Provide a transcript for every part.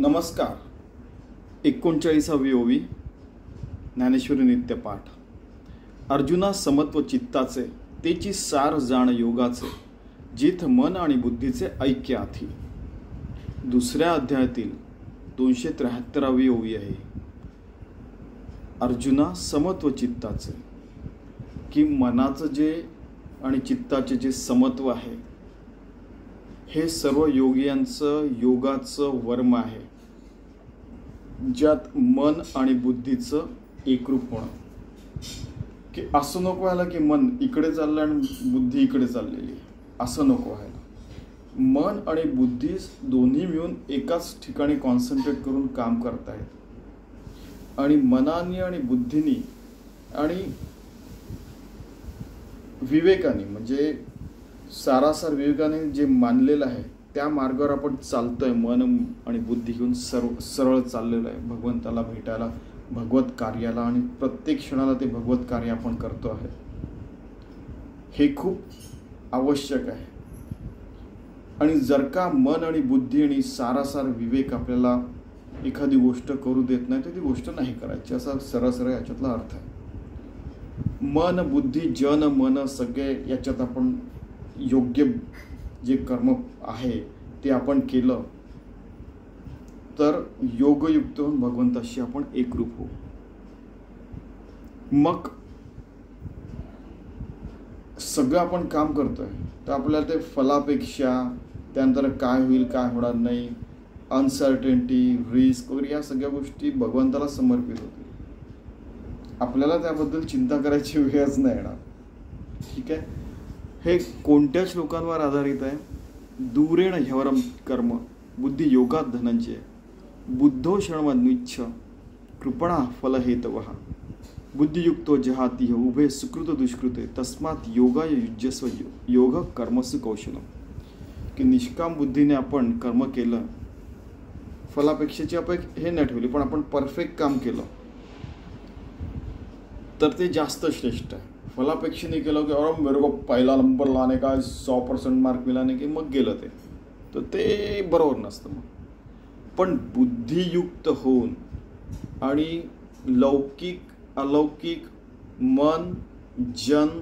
नमस्कार. 39वी ओवी ज्ञानेश्वरी नित्यपाठ. अर्जुना समत्व चित्ताचे, तेची सार जाण योगाचे, जिथ मन आणि बुद्धीचे ऐक्य आथी. दुसऱ्या अध्यायातील 273वी ओवी आहे. अर्जुना समत्व चित्ताचे, की मनाचं जे आणि चित्ताचे जे समत्व आहे हे सर्व योगियांचं योगाचं वर्म आहे, ज्यात मन आणि बुद्धीचं एकरूप होणं. की असं नको व्हायला की मन इकडे चाललं आणि बुद्धी इकडे चाललेली आहे, असं नको व्हायला. मन आणि बुद्धी दोन्ही मिळून एकाच ठिकाणी कॉन्सन्ट्रेट करून काम करतायत आणि मनाने आणि बुद्धीने आणि विवेकाने, म्हणजे सारासार विवेकाने जे मानलेलं आहे त्या मार्गावर आपण चालतोय. मन आणि बुद्धी घेऊन सरळ चाललेलं आहे भगवंताला भेटायला, भगवत कार्याला, आणि प्रत्येक क्षणाला ते भगवत कार्य आपण करतो आहे. हे खूप आवश्यक आहे. आणि जर का मन आणि बुद्धी आणि सारासार विवेक आपल्याला एखादी गोष्ट करू देत नाही तर ती गोष्ट नाही करायची, असा सरळ याच्यातला अर्थ आहे. मन बुद्धी जन मन सगळे याच्यात आपण योग्य जे कर्म आहे ते आपण केलं तर योगयुक्त होऊन भगवंताशी आपण एकरूप होऊ. मग सगळं आपण काम करतोय तर आपल्याला ते फलापेक्षा, त्यानंतर काय होईल काय होणार नाही, अनसर्टेनिटी, रिस्क वगैरे या सगळ्या गोष्टी भगवंताला समर्पित होतील. आपल्याला त्याबद्दल चिंता करायची वेळच नाही येणार. ठीक आहे. हे कोणत्या श्लोकांवर आधारित आहे? दूरेण ह्यवरम कर्म बुद्धी योगात धनंजय, बुद्धो शरणमन्विच्छ कृपणा फलहेतवः, बुद्धियुक्तो जहाति उभे सुकृत दुष्कृते तस्मात् योगाय युज्यस्व योग कर्मसु कौशलम. की निष्काम बुद्धीने आपण कर्म केलं, फलापेक्षाची अपेक्षा हे नाही ठेवली, पण आपण परफेक्ट काम केलं तर ते जास्त श्रेष्ठ आहे. फलापेक्षेने केलं की और मेरे को पहिला नंबर लाने का 100% मार्क मिळाने की मग गेलं तर ते बरोबर नसतं. मग पण बुद्धियुक्त होऊन आणि लौकिक अलौकिक मन जन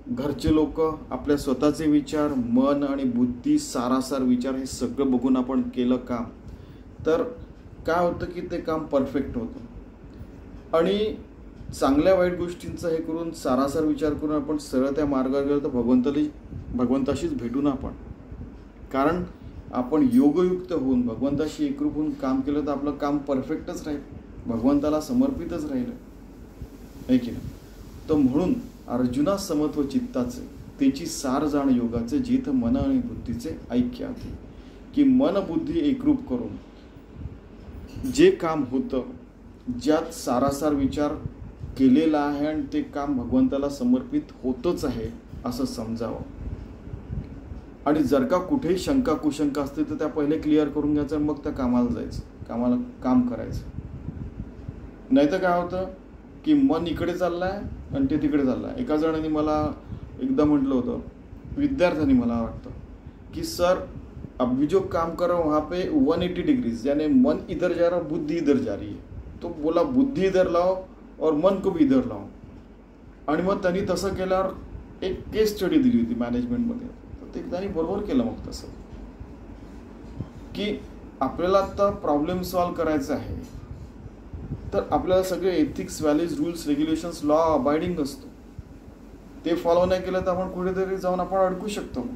घरचे लोक, आपल्या स्वतःचे विचार, मन आणि बुद्धी सारासार विचार हे सगळं बघून आपण केलं काम तर काय होतं की ते काम परफेक्ट होतं. आणि चांगल्या वाईट गोष्टींचा हे करून सारासार विचार करून आपण सरळ त्या मार्गावर गेलो तर भगवंताशीच भेटू ना आपण. कारण आपण योगयुक्त होऊन भगवंताशी एकरूप होऊन काम केलं तर आपलं काम परफेक्टच राहील, भगवंताला समर्पितच राहील, आहे की नाही. तर म्हणून अर्जुना समत्व चित्ताचे, त्याची सार जाण योगाचे, जिथ मन आणि बुद्धीचे ऐक्य आहे. की मन बुद्धी एकरूप करून जे काम होतं, ज्यात सारासार विचार केलेला आहे आणि ते काम भगवंताला समर्पित होतच आहे असं समजावं. आणि जर का कुठेही शंका कुशंका असते तर त्या पहिले क्लिअर करून घ्यायचं आणि मग त्या कामाला जायचं, काम करायचं. नाही तर काय होतं की मन इकडे चाललंय आणि ते तिकडे चाललंय. एका जणांनी मला एकदा म्हटलं होतं, विद्यार्थ्यांनी मला वाटतं की सर अभी जो काम कर रहा हूँ वहाँ पे 180 डिग्रीज, यानी मन इधर जा रहा बुद्धि इधर जा रही है. तो बोला बुद्धि इधर लाओ और मन को भी इधर लाओ. आणि मग त्यांनी तसं केल्यावर एक केस स्टडी दिली होती मॅनेजमेंटमध्ये, तर ते त्यांनी बरोबर केलं. मग तसं की आपल्याला आता प्रॉब्लेम सॉल्व करायचा आहे तर आपल्याला सगळे ethics, values, rules, regulations, law abiding असतो, ते फॉलो नाही केलं तर आपण कुठेतरी जाऊन आपण अडकू शकतो.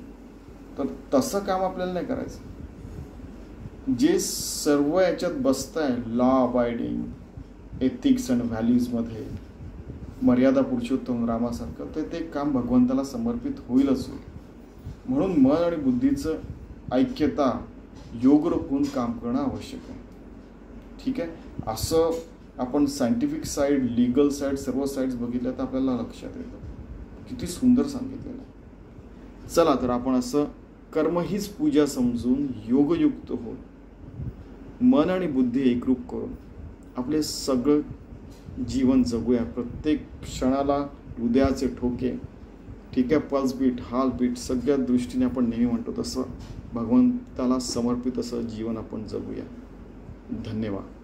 तर तसं काम आपल्याला नाही करायचं. जे सर्व याच्यात बसत आहे लॉ अबाइडिंग, एथिक्स अँड व्हॅल्यूजमध्ये, मर्यादा पुरुषोत्तम रामासारखं, तर ते काम भगवंताला समर्पित होईलच होईल. म्हणून मन आणि बुद्धीचं ऐक्यता योगरूप होऊन काम करणं आवश्यक आहे. ठीक आहे. असं आपण सायंटिफिक साईड, लिगल साईड, सर्व साईड्स बघितल्या तर आपल्याला लक्षात येतं. किती सुंदर सांगितलेलं आहे. चला तर आपण असं कर्म हीच पूजा समजून योगयुक्त होऊन मन आणि बुद्धी एकरूप करून आपले सगळं जीवन जगूया. प्रत्येक क्षणाला हृदयाचे ठोके, ठीक आहे, पल्स बीट, हाल बीट, सगळ्या दृष्टीने आपण नेहमी म्हणतो तसं भगवंताला समर्पित असं जीवन आपण जगूया. धन्यवाद.